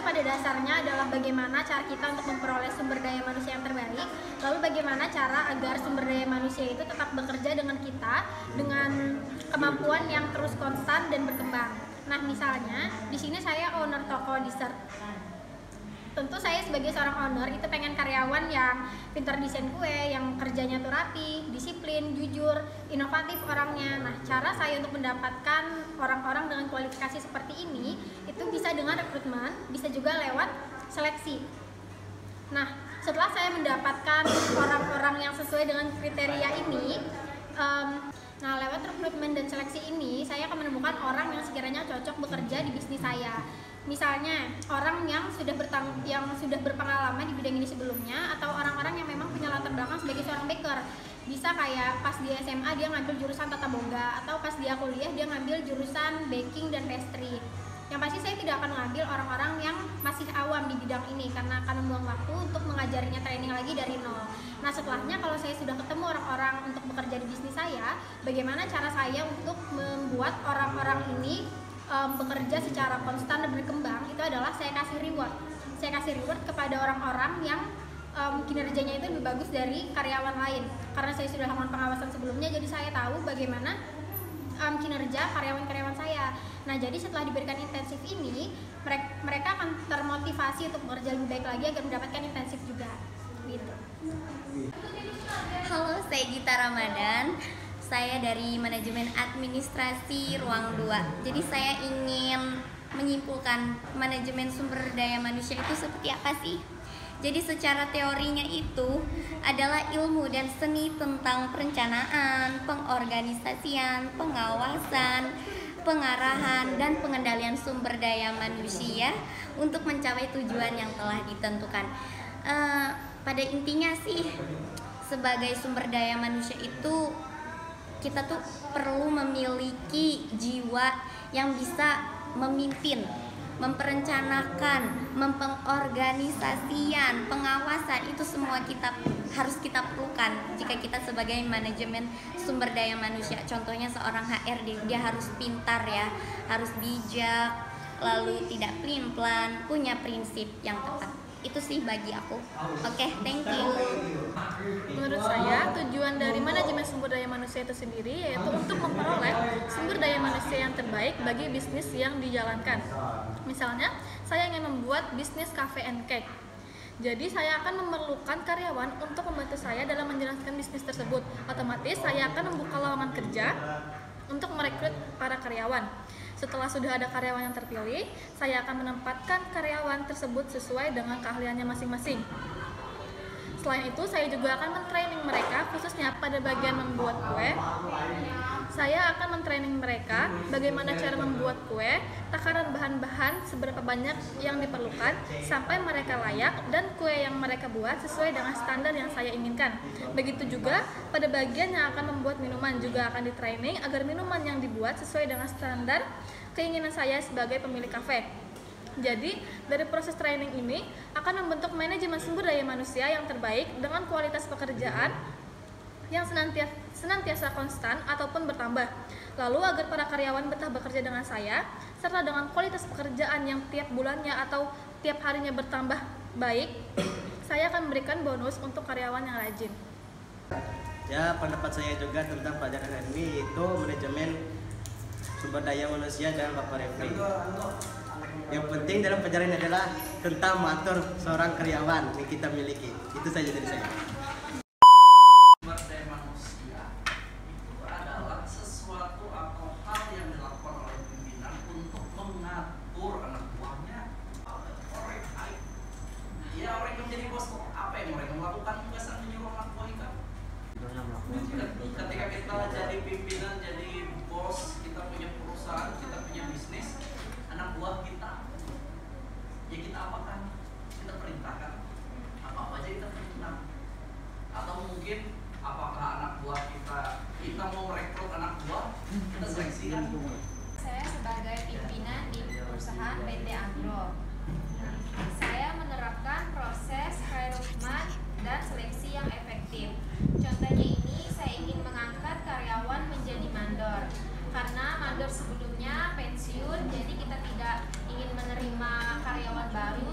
pada dasarnya adalah bagaimana cara kita untuk memperoleh sumber daya manusia yang terbaik, lalu bagaimana cara agar sumber daya manusia itu tetap bekerja dengan kita dengan kemampuan yang terus konstan dan berkembang. Nah, misalnya di sini saya owner toko dessert. Tentu saya sebagai seorang owner itu pengen karyawan yang pintar desain kue, yang kerjanya tuh rapi, disiplin, jujur, inovatif orangnya. Nah, cara saya untuk mendapatkan orang-orang dengan kualifikasi seperti ini itu bisa dengan rekrutmen, bisa juga lewat seleksi. Nah, setelah saya mendapatkan orang-orang yang sesuai dengan kriteria ini, lewat rekrutmen dan seleksi ini saya akan menemukan orang yang sekiranya cocok bekerja di bisnis saya. Misalnya orang yang sudah berpengalaman di bidang ini sebelumnya, atau orang-orang yang memang punya latar belakang sebagai seorang baker. Bisa kayak pas di SMA dia ngambil jurusan tata boga, atau pas dia kuliah dia ngambil jurusan baking dan pastry. Yang pasti saya tidak akan mengambil orang-orang yang masih awam di bidang ini karena akan membuang waktu untuk mengajarinya training lagi dari nol. Nah, setelahnya kalau saya sudah ketemu orang-orang untuk bekerja di bisnis saya, bagaimana cara saya untuk membuat orang-orang ini bekerja secara konstan dan berkembang, itu adalah saya kasih reward. Saya kasih reward kepada orang-orang yang kinerjanya itu lebih bagus dari karyawan lain. Karena saya sudah lakukan pengawasan sebelumnya, jadi saya tahu bagaimana kinerja karyawan-karyawan saya. Nah, jadi setelah diberikan intensif ini, mereka akan termotivasi untuk bekerja lebih baik lagi agar mendapatkan intensif juga. Gitu. Halo, saya Gita Ramadan. Saya dari manajemen administrasi ruang 2. Jadi saya ingin menyimpulkan manajemen sumber daya manusia itu seperti apa sih? Jadi secara teorinya itu adalah ilmu dan seni tentang perencanaan, pengorganisasian, pengawasan, pengarahan, dan pengendalian sumber daya manusia untuk mencapai tujuan yang telah ditentukan. Pada intinya sih, sebagai sumber daya manusia itu kita tuh perlu memiliki jiwa yang bisa memimpin, memperencanakan, mempengorganisasian, pengawasan, itu semua harus kita perlukan jika kita sebagai manajemen sumber daya manusia. Contohnya seorang HRD, dia harus pintar ya, harus bijak, lalu tidak pelin-pelan, punya prinsip yang tepat. Itu sih bagi aku. Oke, thank you. Menurut saya, tujuan dari manajemen sumber daya manusia itu sendiri yaitu untuk memperoleh sumber daya manusia yang terbaik bagi bisnis yang dijalankan. Misalnya, saya ingin membuat bisnis cafe and cake. Jadi, saya akan memerlukan karyawan untuk membantu saya dalam menjalankan bisnis tersebut. Otomatis, saya akan membuka lowongan kerja untuk merekrut para karyawan. Setelah sudah ada karyawan yang terpilih, saya akan menempatkan karyawan tersebut sesuai dengan keahliannya masing-masing. Selain itu, saya juga akan mentraining mereka, khususnya pada bagian membuat kue. Saya akan mentraining mereka bagaimana cara membuat kue, takaran bahan-bahan seberapa banyak yang diperlukan, sampai mereka layak dan kue yang mereka buat sesuai dengan standar yang saya inginkan. Begitu juga pada bagian yang akan membuat minuman, juga akan ditraining agar minuman yang dibuat sesuai dengan standar keinginan saya sebagai pemilik kafe. Jadi, dari proses training ini akan membentuk manajemen sumber daya manusia yang terbaik dengan kualitas pekerjaan yang senantiasa konstan ataupun bertambah. Lalu agar para karyawan betah bekerja dengan saya, serta dengan kualitas pekerjaan yang tiap bulannya atau tiap harinya bertambah baik, saya akan memberikan bonus untuk karyawan yang rajin. Ya, pendapat saya juga tentang pelajaran ini yaitu manajemen sumber daya manusia dan Bapak Refri. Yang penting dalam pelajaran ini adalah tentang mengatur seorang karyawan yang kita miliki. Itu saja dari saya. Sumber daya manusia itu adalah sesuatu atau hal yang dilakukan oleh pimpinan untuk mengatur anak buahnya. Alright. Ya, orang yang menjadi bos, apa yang mereka melakukan? Tugasan menyuruh anak buah kita. Ketika kita jadi pimpinan, jadi bos, kita punya perusahaan, kita punya bisnis, anak buah kita, ya kita apakan? Kita perintahkan. Apa aja kita perintah. Atau mungkin apakah anak buah kita mau merekrut anak buah, kita seleksikan. Saya sebagai pimpinan di perusahaan PT Agro. Saya menerapkan proses rekrutmen dan seleksi yang efektif. Contohnya ini, saya ingin mengangkat karyawan menjadi mandor. Karena mandor sebelumnya pensiun, jadi kita tidak ingin menerima karyawan baru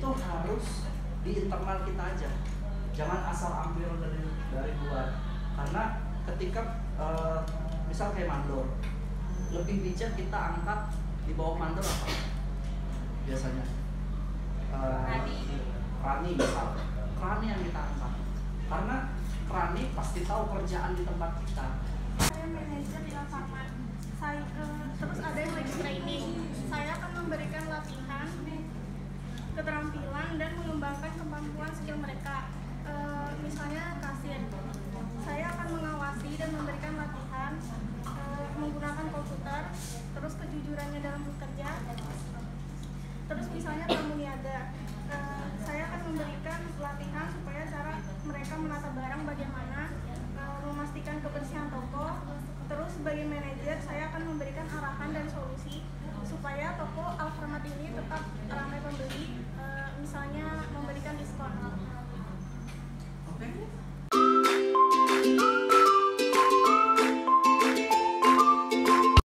itu harus di internal kita aja, jangan asal ambil dari luar. Karena ketika misal kayak mandor, lebih bijak kita angkat di bawah mandor apa biasanya? Rani misal, Rani yang kita angkat, karena Rani pasti tahu kerjaan di tempat kita. Saya manajer di Alfamart. Terus ada yang lagi training. Saya akan memberikan latihan, keterampilan dan mengembangkan kemampuan skill mereka. Misalnya kasir. Saya akan mengawasi dan memberikan latihan menggunakan komputer, terus kejujurannya dalam bekerja. Terus misalnya tamu niaga. Saya akan memberikan latihan supaya cara mereka menata barang bagaimana, memastikan kebersihan toko. Terus sebagai manajer saya akan memberikan arahan dan solusi supaya toko Alfamart ini tetap